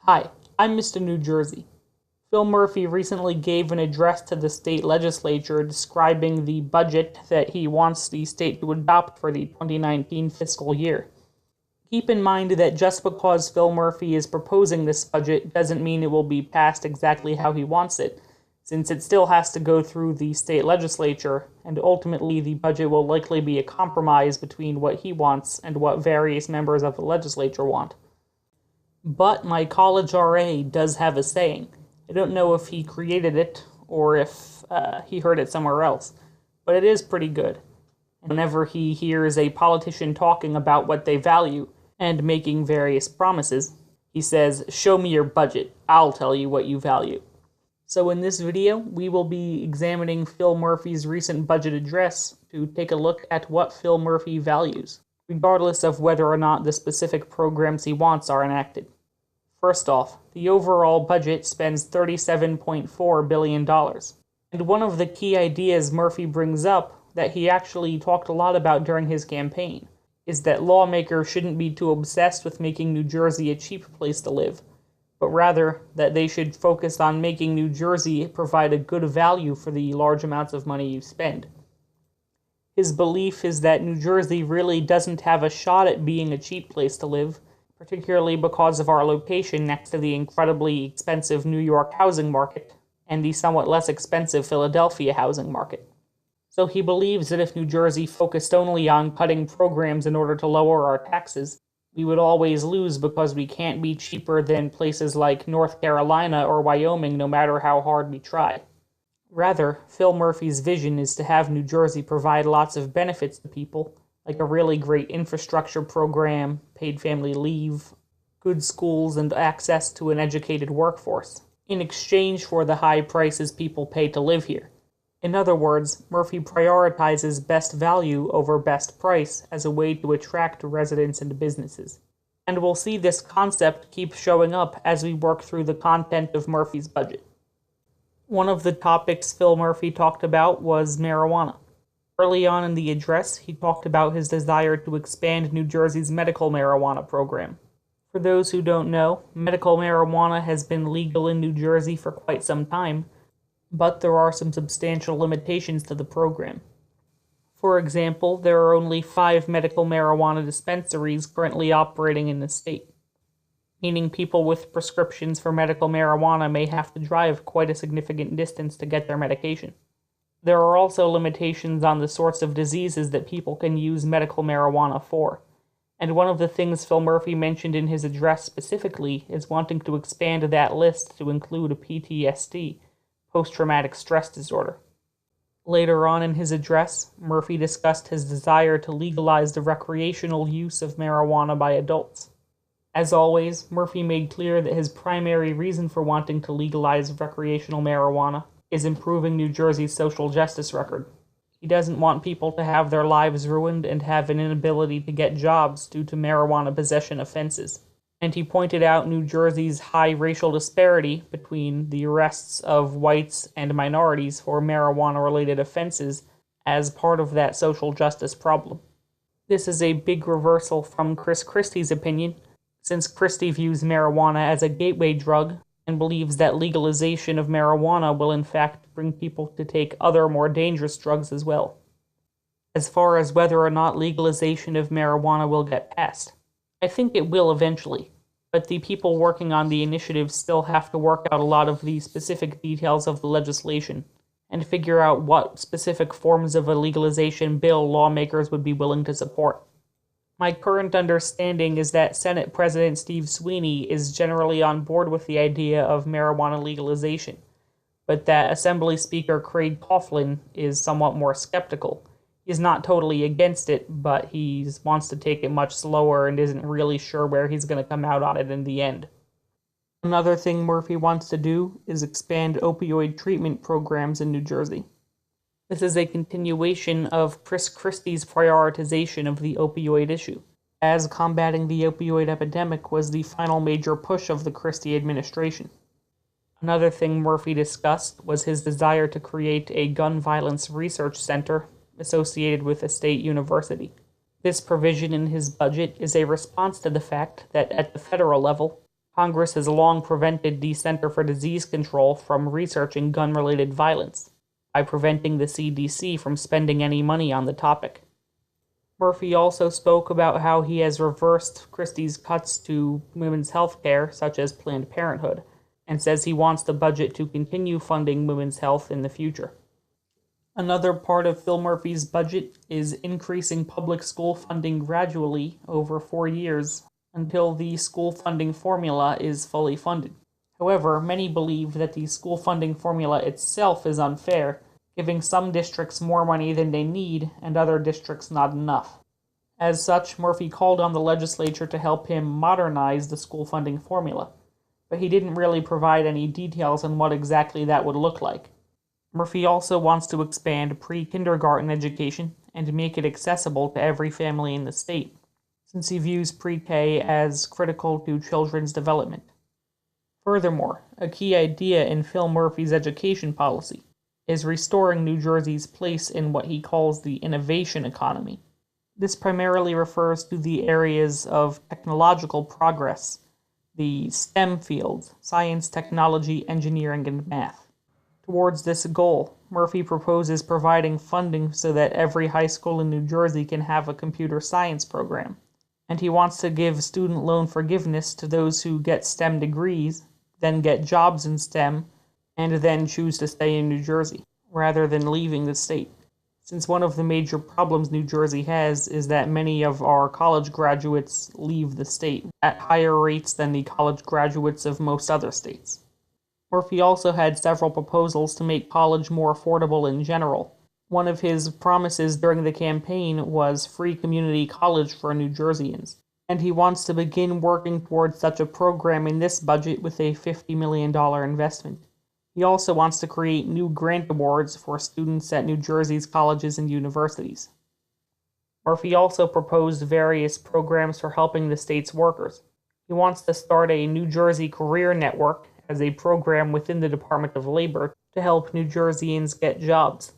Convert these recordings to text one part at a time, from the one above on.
Hi, I'm Mr. New Jersey. Phil Murphy recently gave an address to the state legislature describing the budget that he wants the state to adopt for the 2019 fiscal year. Keep in mind that just because Phil Murphy is proposing this budget doesn't mean it will be passed exactly how he wants it, since it still has to go through the state legislature, and ultimately the budget will likely be a compromise between what he wants and what various members of the legislature want. But my college RA does have a saying. I don't know if he created it or if he heard it somewhere else, but it is pretty good. Whenever he hears a politician talking about what they value and making various promises, he says, "Show me your budget. I'll tell you what you value." So in this video, we will be examining Phil Murphy's recent budget address to take a look at what Phil Murphy values, regardless of whether or not the specific programs he wants are enacted. First off, the overall budget spends $37.4 billion. And one of the key ideas Murphy brings up that he actually talked a lot about during his campaign is that lawmakers shouldn't be too obsessed with making New Jersey a cheap place to live, but rather that they should focus on making New Jersey provide a good value for the large amounts of money you spend. His belief is that New Jersey really doesn't have a shot at being a cheap place to live, particularly because of our location next to the incredibly expensive New York housing market and the somewhat less expensive Philadelphia housing market. So he believes that if New Jersey focused only on cutting programs in order to lower our taxes, we would always lose because we can't be cheaper than places like North Carolina or Wyoming no matter how hard we try. Rather, Phil Murphy's vision is to have New Jersey provide lots of benefits to people, like a really great infrastructure program, paid family leave, good schools, and access to an educated workforce, in exchange for the high prices people pay to live here. In other words, Murphy prioritizes best value over best price as a way to attract residents and businesses. And we'll see this concept keep showing up as we work through the content of Murphy's budget. One of the topics Phil Murphy talked about was marijuana. Early on in the address, he talked about his desire to expand New Jersey's medical marijuana program. For those who don't know, medical marijuana has been legal in New Jersey for quite some time, but there are some substantial limitations to the program. For example, there are only 5 medical marijuana dispensaries currently operating in the state, meaning people with prescriptions for medical marijuana may have to drive quite a significant distance to get their medication. There are also limitations on the sorts of diseases that people can use medical marijuana for, and one of the things Phil Murphy mentioned in his address specifically is wanting to expand that list to include a PTSD, post-traumatic stress disorder. Later on in his address, Murphy discussed his desire to legalize the recreational use of marijuana by adults. As always, Murphy made clear that his primary reason for wanting to legalize recreational marijuana is improving New Jersey's social justice record. He doesn't want people to have their lives ruined and have an inability to get jobs due to marijuana possession offenses. And he pointed out New Jersey's high racial disparity between the arrests of whites and minorities for marijuana-related offenses as part of that social justice problem. This is a big reversal from Chris Christie's opinion, since Christie views marijuana as a gateway drug and believes that legalization of marijuana will in fact bring people to take other more dangerous drugs as well. As far as whether or not legalization of marijuana will get passed, I think it will eventually, but the people working on the initiative still have to work out a lot of the specific details of the legislation and figure out what specific forms of a legalization bill lawmakers would be willing to support. My current understanding is that Senate President Steve Sweeney is generally on board with the idea of marijuana legalization, but that Assembly Speaker Craig Coughlin is somewhat more skeptical. He's not totally against it, but he wants to take it much slower and isn't really sure where he's going to come out on it in the end. Another thing Murphy wants to do is expand opioid treatment programs in New Jersey. This is a continuation of Chris Christie's prioritization of the opioid issue, as combating the opioid epidemic was the final major push of the Christie administration. Another thing Murphy discussed was his desire to create a gun violence research center associated with a state university. This provision in his budget is a response to the fact that at the federal level, Congress has long prevented the Center for Disease Control from researching gun-related violence by preventing the CDC from spending any money on the topic. Murphy also spoke about how he has reversed Christie's cuts to women's health care, such as Planned Parenthood, and says he wants the budget to continue funding women's health in the future. Another part of Phil Murphy's budget is increasing public school funding gradually over 4 years until the school funding formula is fully funded. However, many believe that the school funding formula itself is unfair, giving some districts more money than they need and other districts not enough. As such, Murphy called on the legislature to help him modernize the school funding formula, but he didn't really provide any details on what exactly that would look like. Murphy also wants to expand pre-kindergarten education and make it accessible to every family in the state, since he views pre-K as critical to children's development. Furthermore, a key idea in Phil Murphy's education policy is restoring New Jersey's place in what he calls the innovation economy. This primarily refers to the areas of technological progress, the STEM fields, science, technology, engineering, and math. Towards this goal, Murphy proposes providing funding so that every high school in New Jersey can have a computer science program, and he wants to give student loan forgiveness to those who get STEM degrees, then get jobs in STEM, and then choose to stay in New Jersey, rather than leaving the state. Since one of the major problems New Jersey has is that many of our college graduates leave the state at higher rates than the college graduates of most other states. Murphy also had several proposals to make college more affordable in general. One of his promises during the campaign was free community college for New Jerseyans, and he wants to begin working towards such a program in this budget with a $50 million investment. He also wants to create new grant awards for students at New Jersey's colleges and universities. Murphy also proposed various programs for helping the state's workers. He wants to start a New Jersey Career Network as a program within the Department of Labor to help New Jerseyans get jobs.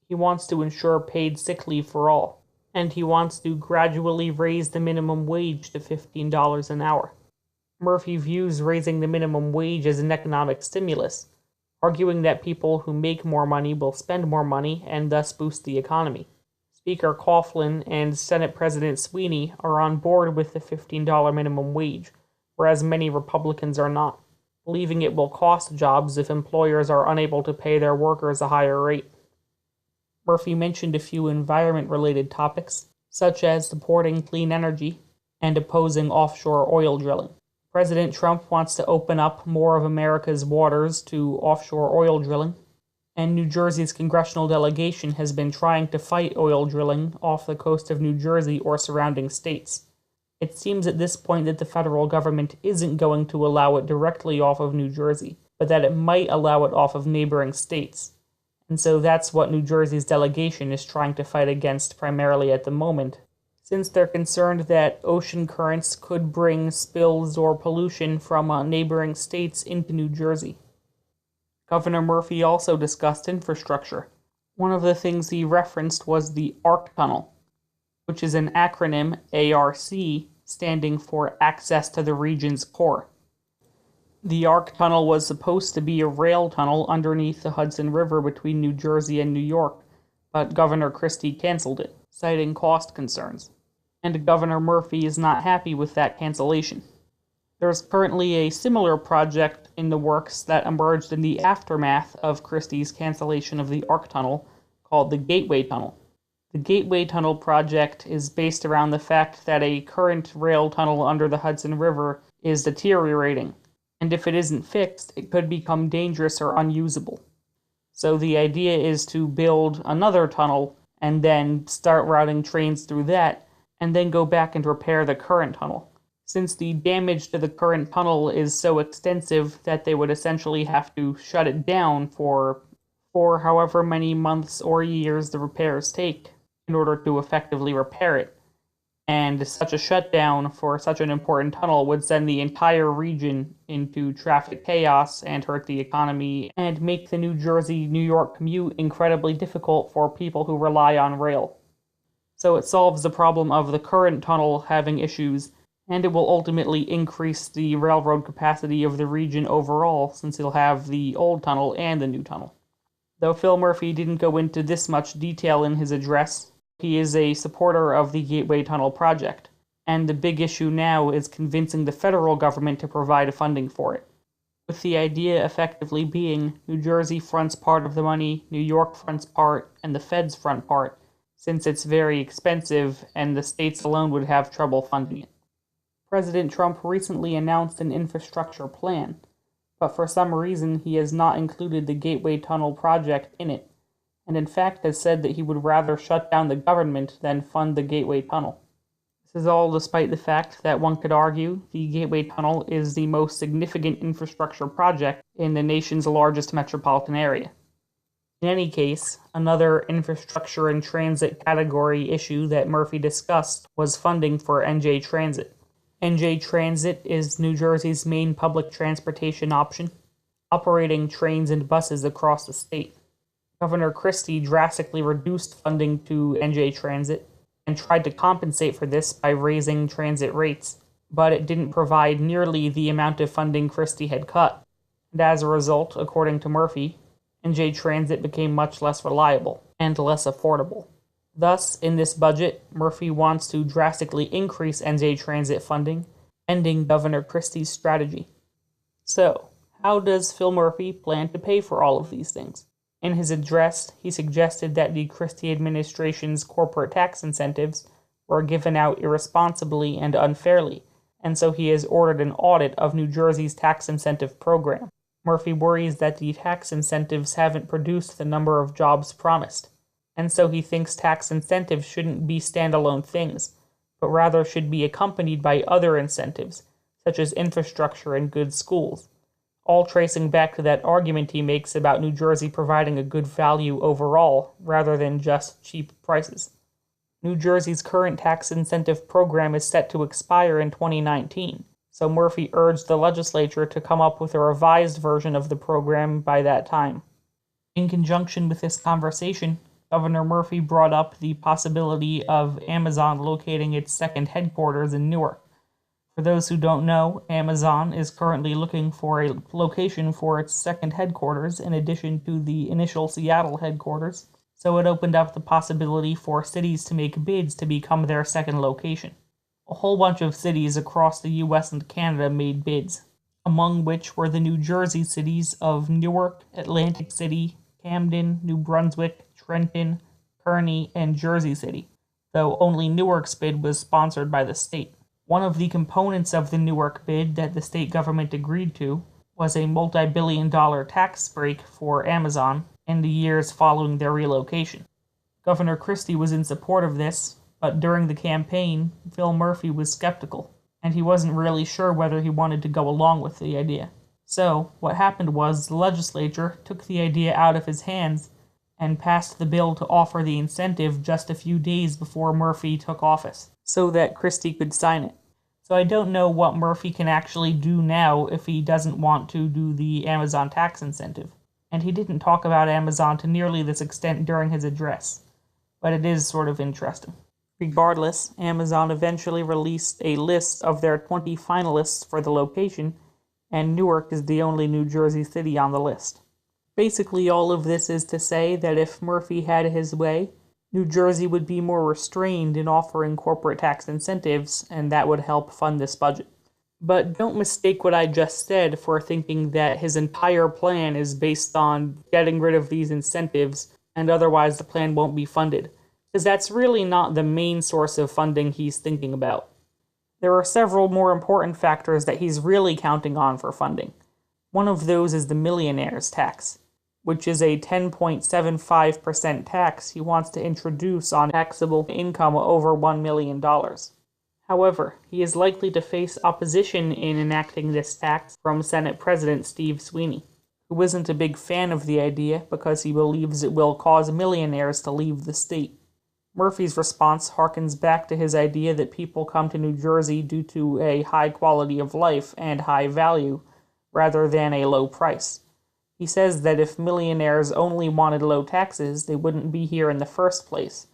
He wants to ensure paid sick leave for all, and he wants to gradually raise the minimum wage to $15 an hour. Murphy views raising the minimum wage as an economic stimulus, arguing that people who make more money will spend more money and thus boost the economy. Speaker Coughlin and Senate President Sweeney are on board with the $15 minimum wage, whereas many Republicans are not, believing it will cost jobs if employers are unable to pay their workers a higher rate. Murphy mentioned a few environment-related topics, such as supporting clean energy and opposing offshore oil drilling. President Trump wants to open up more of America's waters to offshore oil drilling, and New Jersey's congressional delegation has been trying to fight oil drilling off the coast of New Jersey or surrounding states. It seems at this point that the federal government isn't going to allow it directly off of New Jersey, but that it might allow it off of neighboring states. And so that's what New Jersey's delegation is trying to fight against primarily at the moment, since they're concerned that ocean currents could bring spills or pollution from neighboring states into New Jersey. Governor Murphy also discussed infrastructure. One of the things he referenced was the ARC Tunnel, which is an acronym, ARC, standing for Access to the Region's Core. The ARC Tunnel was supposed to be a rail tunnel underneath the Hudson River between New Jersey and New York, but Governor Christie canceled it, citing cost concerns. And Governor Murphy is not happy with that cancellation. There's currently a similar project in the works that emerged in the aftermath of Christie's cancellation of the ARC Tunnel, called the Gateway Tunnel. The Gateway Tunnel project is based around the fact that a current rail tunnel under the Hudson River is deteriorating, and if it isn't fixed, it could become dangerous or unusable. So the idea is to build another tunnel and then start routing trains through that, and then go back and repair the current tunnel, since the damage to the current tunnel is so extensive that they would essentially have to shut it down for however many months or years the repairs take in order to effectively repair it. And such a shutdown for such an important tunnel would send the entire region into traffic chaos and hurt the economy and make the New Jersey-New York commute incredibly difficult for people who rely on rail. So it solves the problem of the current tunnel having issues and it will ultimately increase the railroad capacity of the region overall, since he'll have the old tunnel and the new tunnel. Though Phil Murphy didn't go into this much detail in his address, he is a supporter of the Gateway Tunnel project, and the big issue now is convincing the federal government to provide funding for it, with the idea effectively being New Jersey fronts part of the money, New York fronts part, and the feds front part, since it's very expensive and the states alone would have trouble funding it. President Trump recently announced an infrastructure plan, but for some reason he has not included the Gateway Tunnel project in it, and in fact has said that he would rather shut down the government than fund the Gateway Tunnel. This is all despite the fact that one could argue the Gateway Tunnel is the most significant infrastructure project in the nation's largest metropolitan area. In any case, another infrastructure and transit category issue that Murphy discussed was funding for NJ Transit. NJ Transit is New Jersey's main public transportation option, operating trains and buses across the state. Governor Christie drastically reduced funding to NJ Transit and tried to compensate for this by raising transit rates, but it didn't provide nearly the amount of funding Christie had cut, and as a result, according to Murphy, NJ Transit became much less reliable and less affordable. Thus, in this budget, Murphy wants to drastically increase NJ Transit funding, ending Governor Christie's strategy. So, how does Phil Murphy plan to pay for all of these things? In his address, he suggested that the Christie administration's corporate tax incentives were given out irresponsibly and unfairly, and so he has ordered an audit of New Jersey's tax incentive program. Murphy worries that the tax incentives haven't produced the number of jobs promised, and so he thinks tax incentives shouldn't be standalone things, but rather should be accompanied by other incentives, such as infrastructure and good schools, all tracing back to that argument he makes about New Jersey providing a good value overall, rather than just cheap prices. New Jersey's current tax incentive program is set to expire in 2019, so Murphy urged the legislature to come up with a revised version of the program by that time. In conjunction with this conversation, Governor Murphy brought up the possibility of Amazon locating its second headquarters in Newark. For those who don't know, Amazon is currently looking for a location for its second headquarters in addition to the initial Seattle headquarters, so it opened up the possibility for cities to make bids to become their second location. A whole bunch of cities across the US and Canada made bids, among which were the New Jersey cities of Newark, Atlantic City, Camden, New Brunswick, Trenton, Kearney, and Jersey City, though only Newark's bid was sponsored by the state. One of the components of the Newark bid that the state government agreed to was a multi-billion-dollar tax break for Amazon in the years following their relocation. Governor Christie was in support of this, but during the campaign, Phil Murphy was skeptical, and he wasn't really sure whether he wanted to go along with the idea. So, what happened was the legislature took the idea out of his hands and passed the bill to offer the incentive just a few days before Murphy took office, so that Christie could sign it. So I don't know what Murphy can actually do now if he doesn't want to do the Amazon tax incentive. And he didn't talk about Amazon to nearly this extent during his address, but it is sort of interesting. Regardless, Amazon eventually released a list of their 20 finalists for the location, and Newark is the only New Jersey city on the list. Basically, all of this is to say that if Murphy had his way, New Jersey would be more restrained in offering corporate tax incentives, and that would help fund this budget. But don't mistake what I just said for thinking that his entire plan is based on getting rid of these incentives, and otherwise the plan won't be funded, because that's really not the main source of funding he's thinking about. There are several more important factors that he's really counting on for funding. One of those is the millionaire's tax, which is a 10.75% tax he wants to introduce on taxable income over $1 million. However, he is likely to face opposition in enacting this tax from Senate President Steve Sweeney, who isn't a big fan of the idea because he believes it will cause millionaires to leave the state. Murphy's response harkens back to his idea that people come to New Jersey due to a high quality of life and high value, rather than a low price. He says that if millionaires only wanted low taxes, they wouldn't be here in the first place,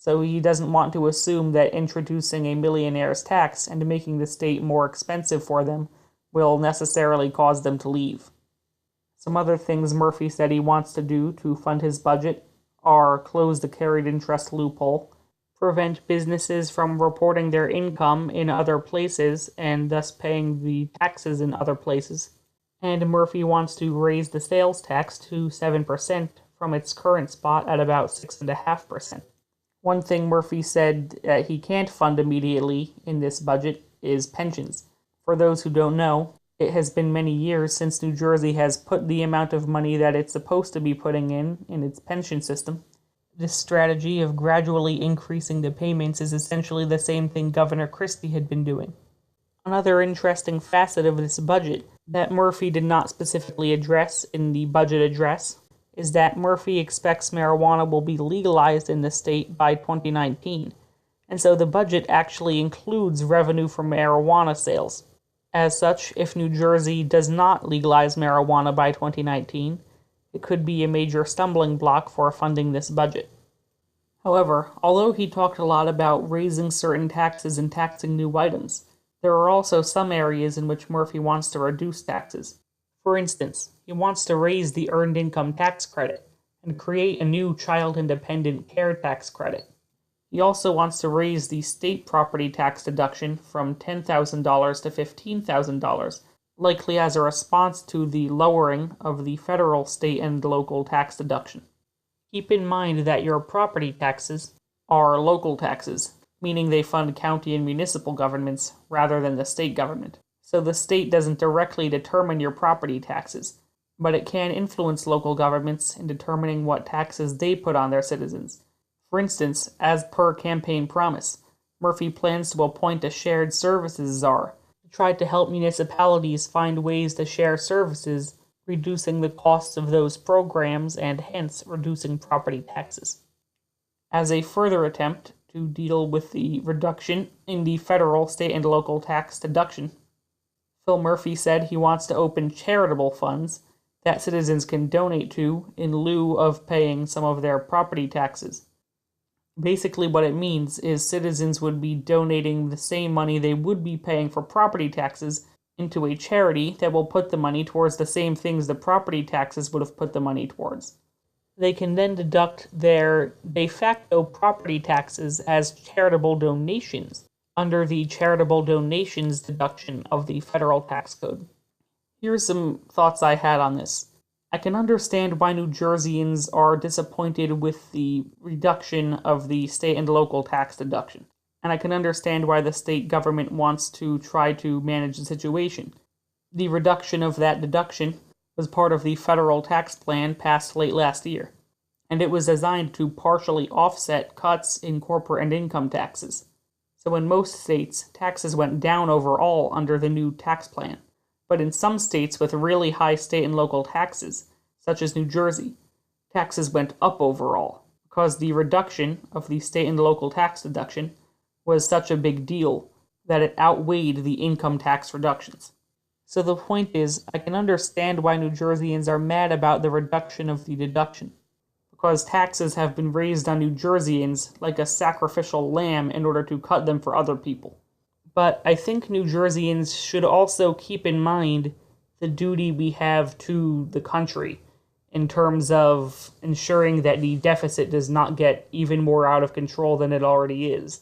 so he doesn't want to assume that introducing a millionaire's tax and making the state more expensive for them will necessarily cause them to leave. Some other things Murphy said he wants to do to fund his budget are close the carried interest loophole, prevent businesses from reporting their income in other places and thus paying the taxes in other places, and Murphy wants to raise the sales tax to 7% from its current spot at about 6.5%. One thing Murphy said that he can't fund immediately in this budget is pensions. For those who don't know, it has been many years since New Jersey has put the amount of money that it's supposed to be putting in its pension system. This strategy of gradually increasing the payments is essentially the same thing Governor Christie had been doing. Another interesting facet of this budget that Murphy did not specifically address in the budget address is that Murphy expects marijuana will be legalized in the state by 2019, and so the budget actually includes revenue from marijuana sales. As such, if New Jersey does not legalize marijuana by 2019, it could be a major stumbling block for funding this budget. However, although he talked a lot about raising certain taxes and taxing new items, there are also some areas in which Murphy wants to reduce taxes. For instance, he wants to raise the Earned Income Tax Credit and create a new child-independent care tax credit. He also wants to raise the state property tax deduction from $10,000 to $15,000, likely as a response to the lowering of the federal, state, and local tax deduction. Keep in mind that your property taxes are local taxes, meaning they fund county and municipal governments rather than the state government. So the state doesn't directly determine your property taxes, but it can influence local governments in determining what taxes they put on their citizens. For instance, as per campaign promise, Murphy plans to appoint a shared services czar to try to help municipalities find ways to share services, reducing the costs of those programs and hence reducing property taxes. As a further attempt to deal with the reduction in the federal, state, and local tax deduction, Phil Murphy said he wants to open charitable funds that citizens can donate to in lieu of paying some of their property taxes. Basically what it means is citizens would be donating the same money they would be paying for property taxes into a charity that will put the money towards the same things the property taxes would have put the money towards. They can then deduct their de facto property taxes as charitable donations under the charitable donations deduction of the federal tax code. Here's some thoughts I had on this. I can understand why New Jerseyans are disappointed with the reduction of the state and local tax deduction, and I can understand why the state government wants to try to manage the situation. The reduction of that deduction was part of the federal tax plan passed late last year, and it was designed to partially offset cuts in corporate and income taxes. So in most states, taxes went down overall under the new tax plan. But in some states with really high state and local taxes, such as New Jersey, taxes went up overall, because the reduction of the state and local tax deduction was such a big deal that it outweighed the income tax reductions. So the point is, I can understand why New Jerseyans are mad about the reduction of the deduction, because taxes have been raised on New Jerseyans like a sacrificial lamb in order to cut them for other people. But I think New Jerseyans should also keep in mind the duty we have to the country in terms of ensuring that the deficit does not get even more out of control than it already is.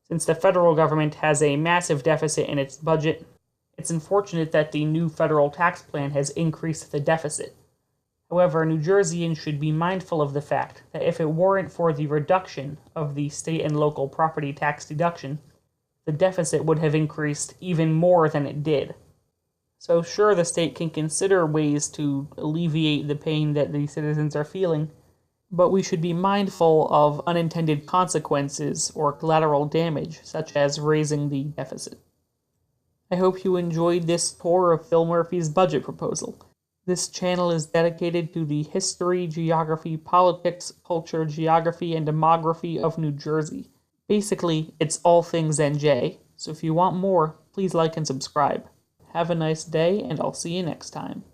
Since the federal government has a massive deficit in its budget, it's unfortunate that the new federal tax plan has increased the deficit. However, New Jerseyans should be mindful of the fact that if it weren't for the reduction of the state and local property tax deduction, the deficit would have increased even more than it did. So sure, the state can consider ways to alleviate the pain that the citizens are feeling, but we should be mindful of unintended consequences or collateral damage, such as raising the deficit. I hope you enjoyed this tour of Phil Murphy's budget proposal. This channel is dedicated to the history, geography, politics, culture, geography, and demography of New Jersey. Basically, it's all things NJ, so if you want more, please like and subscribe. Have a nice day, and I'll see you next time.